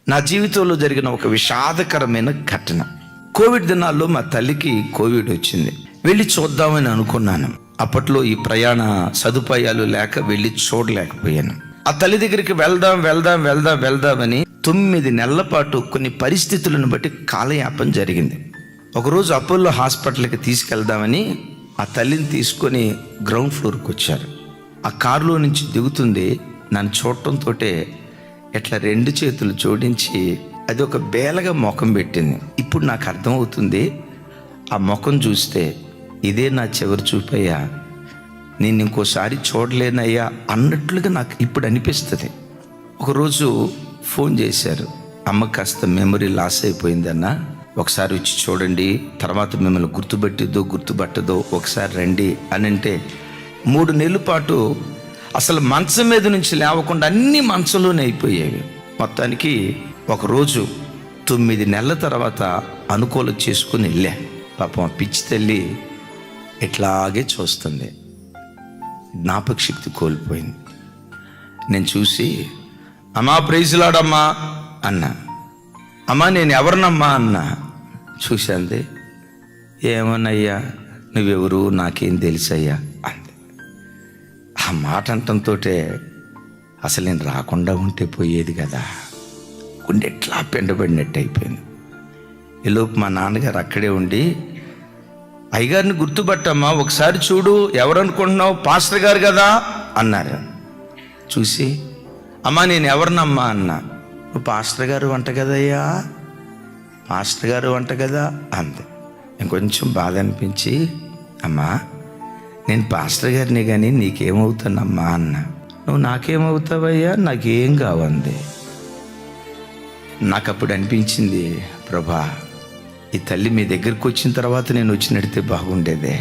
నా జీవితంలో జరిగిన ఒక విషాదకరమైన ఘటన. కోవిడ్ దినాల్లో మా తల్లికి కోవిడ్ వచ్చింది. వెళ్ళి చూద్దామని అనుకున్నాను. అప్పట్లో ఈ ప్రయాణ సదుపాయాలు లేక వెళ్ళి చూడలేకపోయాను. ఆ తల్లి దగ్గరికి వెళ్దామని 9 నెలల పాటు కొన్ని పరిస్థితులను బట్టి కాలయాపన జరిగింది. ఒకరోజు అపోలో హాస్పిటల్కి తీసుకెళ్దామని ఆ తల్లిని తీసుకొని గ్రౌండ్ ఫ్లోర్కి వచ్చారు. ఆ కారులో నుంచి దిగుతుంది. నన్ను చూడటంతో ఇట్లా 2 చేతులు జోడించి అది ఒక బేలగా ముఖం పెట్టింది. ఇప్పుడు నాకు అర్థమవుతుంది, ఆ ముఖం చూస్తే ఇదే నా చివరి చూపయ్యా, నేను ఇంకోసారి చూడలేనయ్యా అన్నట్లుగా నాకు ఇప్పుడు అనిపిస్తుంది. ఒకరోజు ఫోన్ చేశారు, అమ్మ కాస్త మెమరీ లాస్ అయిపోయిందన్న, ఒకసారి వచ్చి చూడండి, తర్వాత మిమ్మల్ని గుర్తుపట్టదో ఒకసారి రండి అని అంటే 3 నెలల పాటు అసలు మంచం మీద నుంచి లేవకుండా అన్ని మంచంలోనే అయిపోయేవి. మొత్తానికి ఒకరోజు 9 నెలల తర్వాత అనుకూలం చేసుకుని వెళ్ళా. పాపం పిచ్చి తల్లి ఇట్లాగే చూస్తుంది. జ్ఞాపక శక్తి కోల్పోయింది. నేను చూసి, అమ్మా ప్రైజ్లాడమ్మా అన్నా. అమ్మా నేను ఎవరినమ్మా అన్నా. చూశాంది, ఏమన్నయ్యా నువ్వెవరు నాకేం తెలుసయ్యా అంది. ఆ మాట అంటంతో అసలు నేను రాకుండా ఉంటే పోయేది కదా, గుండె ఎట్లా పెండబడినట్టు అయిపోయింది. ఈలోపు మా నాన్నగారు అక్కడే ఉండి, అయ్యగారిని గుర్తుపట్టమ్మా, ఒకసారి చూడు, ఎవరనుకుంటున్నావు, పాస్టర్ గారు కదా అన్నారు. చూసి, అమ్మా నేను ఎవరినమ్మా అన్నా. నువ్వు పాస్టర్ గారు వంట కదయ్యా, పాస్టర్ గారు వంట కదా అంది. ఇంకొంచెం బాధ అనిపించి, అమ్మా నేను పాస్టర్ గారిని కానీ నీకేమవుతానమ్మా అన్నా. నువ్వు నాకేమవుతావయ్యా, నాకేం కావంది. నాకు అప్పుడు అనిపించింది, ప్రభా ఈ తల్లి మీ దగ్గరికి వచ్చిన తర్వాత నేను వచ్చి నడితే బాగుండేదే.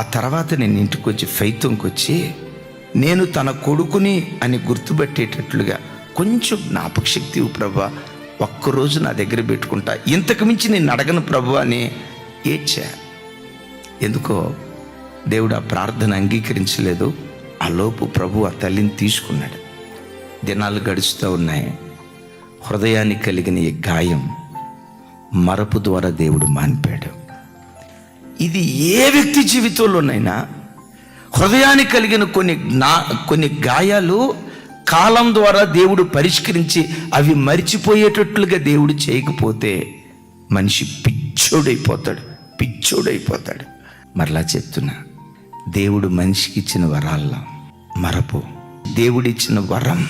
ఆ తర్వాత నేను ఇంటికి వచ్చి ఫైతంకి వచ్చి నేను తన కొడుకుని అని గుర్తుపట్టేటట్లుగా కొంచెం జ్ఞాపక శక్తి ప్రభా, ఒక్కరోజు నా దగ్గర పెట్టుకుంటా, ఇంతకు మించి నేను అడగను ప్రభు అని ఏడ్చా. ఎందుకో దేవుడు ఆ ప్రార్థన అంగీకరించలేదు. ఆ లోపు ప్రభు ఆ తల్లిని తీసుకున్నాడు. దినాలు గడుస్తూ ఉన్నాయి. హృదయానికి కలిగిన ఈ గాయం మరపు ద్వారా దేవుడు మాన్పాడు. ఇది ఏ వ్యక్తి జీవితంలోనైనా హృదయానికి కలిగిన కొన్ని గాయాలు కాలం ద్వారా దేవుడు పరిష్కరించి అవి మరిచిపోయేటట్లుగా దేవుడు చేయకపోతే మనిషి పిచ్చోడైపోతాడు. మరలా చెప్తున్నా, దేవుడు మనిషికి ఇచ్చిన వరాల్లో మరపు, దేవుడిచ్చిన వరం